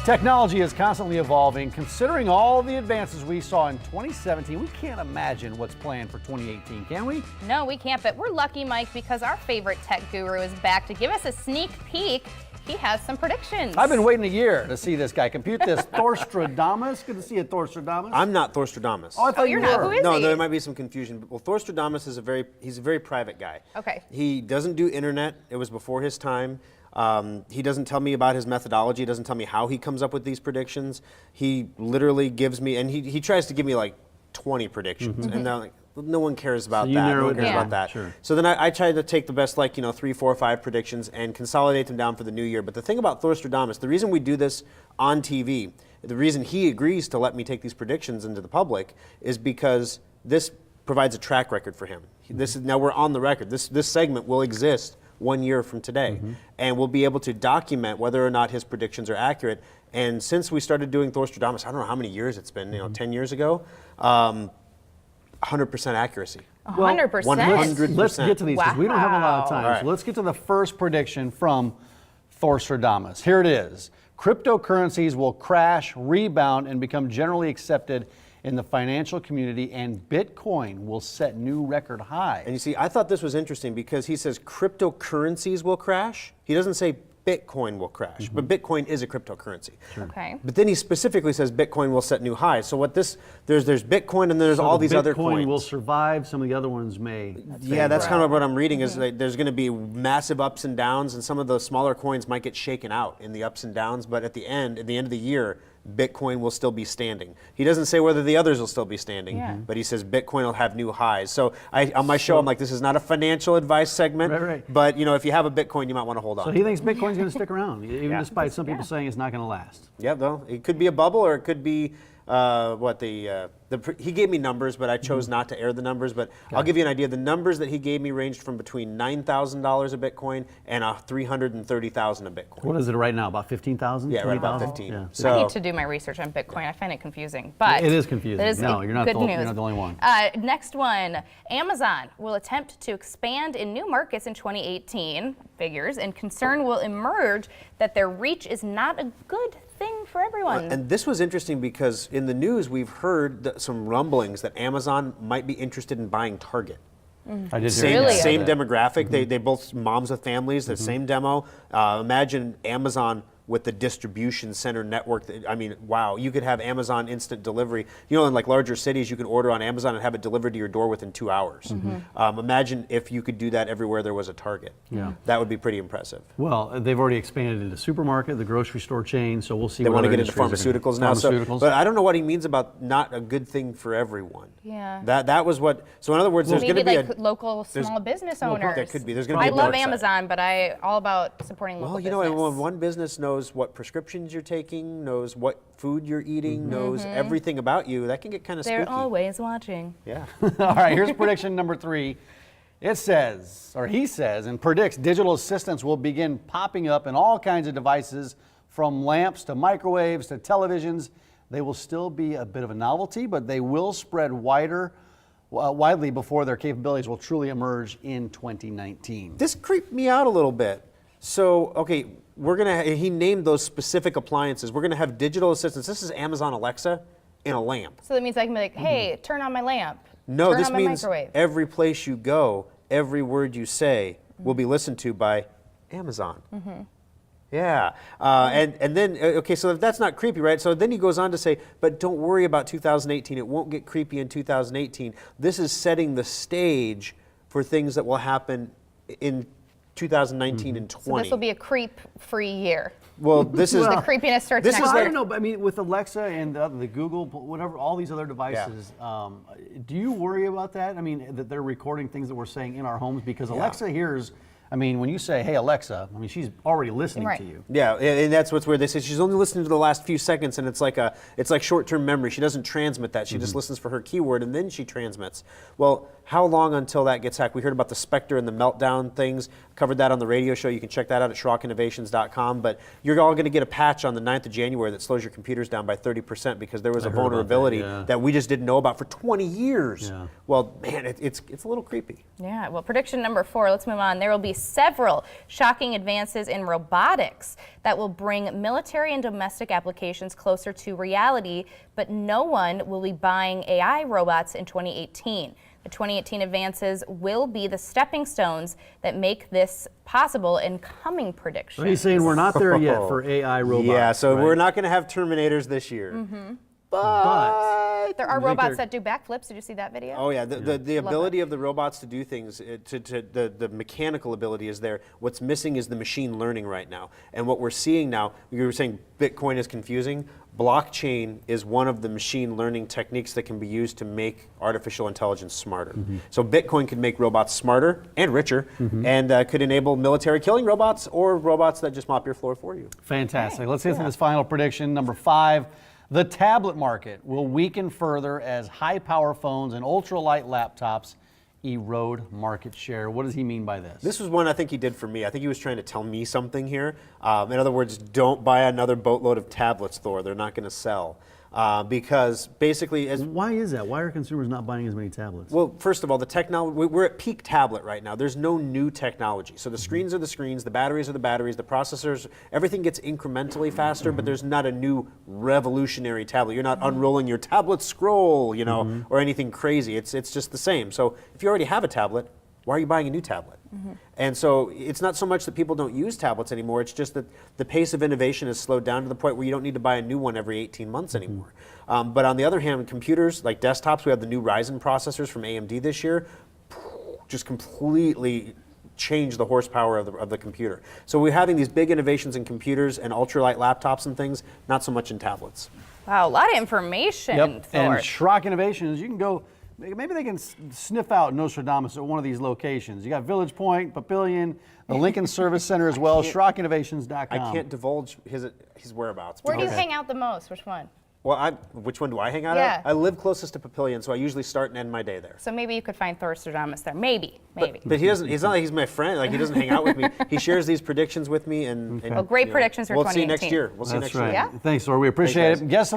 Technology is constantly evolving. Considering all the advances we saw in 2017, we can't imagine what's planned for 2018, can we? No, we can't, but we're lucky, Mike, because our favorite tech guru is back to give us a sneak peek. He has some predictions. I've been waiting a year to see this guy compute this. Thorstradamus. Good to see you, Thorstradamus. I'm not Thorstradamus. Oh, I thought you're you not. were. Who is No, he? there might be some confusion. Well, Thorstradamus is he's a very private guy. Okay. He doesn't do internet. It was before his time. He doesn't tell me about his methodology. He doesn't tell me how he comes up with these predictions. He literally gives me, and he tries to give me like 20 predictions, and they're like, no one cares about So you that. narrow No one it cares down. about that. Sure. So then I try to take the best, 3, 4, 5 predictions and consolidate them down for the new year. But the thing about Thorstradamus, the reason we do this on TV, the reason he agrees to let me take these predictions into the public is because this provides a track record for him. Now we're on the record. This segment will exist 1 year from today, and we'll be able to document whether or not his predictions are accurate. And since we started doing Thorstradamus, I don't know how many years it's been, 10 years ago, 100% accuracy. 100%. 100%. Let's get to these because we don't have a lot of time. All right. So let's get to the first prediction from Thorstradamus. Here it is. Cryptocurrencies will crash, rebound, and become generally accepted in the financial community, and Bitcoin will set new record highs. And you see, I thought this was interesting because he says cryptocurrencies will crash. He doesn't say Bitcoin will crash, but Bitcoin is a cryptocurrency. Okay. But then he specifically says Bitcoin will set new highs. So what there's Bitcoin and there's So all the these other Bitcoin coins. will survive. Some of the other ones may. Yeah, that's kind of what I'm reading is that there's going to be massive ups and downs, and some of those smaller coins might get shaken out in the ups and downs. But at the end of the year, Bitcoin will still be standing. He doesn't say whether the others will still be standing, but he says Bitcoin will have new highs. So on my show, I'm like, this is not a financial advice segment, Right. but if you have a Bitcoin, you might want to hold on. So he thinks Bitcoin's going to stick around, even Yeah. despite some people saying it's not going to last. Yeah, though it could be a bubble, or it could be he gave me numbers, but I chose not to air the numbers. But I'll give you an idea. The numbers that he gave me ranged from between $9,000 a Bitcoin and $330,000 a Bitcoin. What is it right now? About 15,000? Yeah, right about 20,000? 15. Yeah. So I need to do my research on Bitcoin. I find it confusing, but It is confusing. it is No, you're not good the- news. you're not the only one. Next one, Amazon will attempt to expand in new markets in 2018, figures, and concern will emerge that their reach is not a good thing for everyone. And this was interesting because in the news we've heard some rumblings that Amazon might be interested in buying Target. I did Same, hear that. same demographic. They both moms with families. The same demo. Imagine Amazon with the distribution center network. Wow, you could have Amazon instant delivery. In like larger cities, you can order on Amazon and have it delivered to your door within 2 hours. Imagine if you could do that everywhere there was a Target. Yeah. That would be pretty impressive. Well, they've already expanded into supermarket, the grocery store chain, so we'll see. They what want to other get into industries are pharmaceuticals gonna- now. So, Pharmaceuticals. but I don't know what he means about not a good thing for everyone. Yeah. That was what. So in other words, there's going Maybe to be like local small business owners. There could be. There's going to be I a love dark side. Amazon, but I all about supporting local business. When one business knows what prescriptions you're taking, knows what food you're eating, knows everything about you, that can get kind of They're spooky. always watching. Yeah. All right, here's prediction number 3. It says, or he says, and predicts digital assistants will begin popping up in all kinds of devices, from lamps to microwaves to televisions. They will still be a bit of a novelty, but they will spread widely before their capabilities will truly emerge in 2019. This creeped me out a little bit. So, okay, he named those specific appliances. We're going to have digital assistants. This is Amazon Alexa in a lamp. So that means I can be like, hey, turn on my lamp. No, turn this on my means microwave. every place you go, every word you say will be listened to by Amazon. Yeah, and then, okay, so that's not creepy, right? So then he goes on to say, but don't worry about 2018. It won't get creepy in 2018. This is setting the stage for things that will happen in 2019 and 20. So this will be a creep-free year. Well, this is The creepiness starts this next is I year. don't know, but I mean, with Alexa and the Google, whatever, all these other devices, do you worry about that? I mean, that they're recording things that we're saying in our homes? Because Alexa hears, I mean, when you say, hey, Alexa, I mean, she's already listening Right. to you. Yeah, and that's what's weird. They say she's only listening to the last few seconds, and it's like short-term memory. She doesn't transmit that. She just listens for her keyword, and then she transmits. Well, how long until that gets hacked? We heard about the Spectre and the Meltdown things. Covered that on the radio show. You can check that out at SchrockInnovations.com. But you're all going to get a patch on the 9th of January that slows your computers down by 30% because there was a heard about vulnerability that, we just didn't know about for 20 years. Yeah. Well, man, it's a little creepy. Yeah, well, prediction number 4, let's move on. There will be several shocking advances in robotics that will bring military and domestic applications closer to reality, but no one will be buying AI robots in 2018. The 2018 advances will be the stepping stones that make this possible in coming predictions. So he's saying we're not there yet for AI robots. Yeah, so right? we're not going to have Terminators this year. But There are You think robots they're- that do backflips. Did you see that video? Oh yeah, the Love ability of the robots to do things, the mechanical ability is there. What's missing is the machine learning right now. And what we're seeing now, you were saying Bitcoin is confusing. Blockchain is one of the machine learning techniques that can be used to make artificial intelligence smarter. So Bitcoin could make robots smarter and richer, and could enable military killing robots or robots that just mop your floor for you. fantastic. Let's get to this final prediction. Number 5, the tablet market will weaken further as high-power phones and ultralight laptops erode market share. What does he mean by this? This was one I think he did for me. I think he was trying to tell me something here. In other words, don't buy another boatload of tablets, Thor. They're not going to sell. Because basically, as Why is that? Why are consumers not buying as many tablets? well, first of all, the technology, we're at peak tablet right now. There's no new technology. So the screens are the screens, the batteries are the batteries, the processors, everything gets incrementally faster, but there's not a new revolutionary tablet. You're not unrolling your tablet scroll, you know, or anything crazy. It's just the same. So if you already have a tablet, why are you buying a new tablet? And so it's not so much that people don't use tablets anymore, it's just that the pace of innovation has slowed down to the point where you don't need to buy a new one every 18 months anymore. But on the other hand, computers, like desktops, we have the new Ryzen processors from AMD this year, just completely change the horsepower of the computer. So we're having these big innovations in computers and ultralight laptops and things, not so much in tablets. Wow, a lot of information. Yep. Thor. And Schrock Innovations, you can go, maybe they can sniff out Nostradamus at one of these locations. You got Village Point, Papillion, the Lincoln Service Center as well, SchrockInnovations.com. I can't divulge his whereabouts. Where do you because- hang out the most? Which one? Well, which one do I hang out Yeah. at? I live closest to Papillion, so I usually start and end my day there. So maybe you could find Thorstradamus there. Maybe. But he doesn't. It's not like he's my friend. Like he doesn't hang out with me. He shares these predictions with me, and Well, great predictions for We'll see you next 2018. year. We'll see you That's next right. year. Yeah. Thanks, Thor. We appreciate guys. it. Guests of the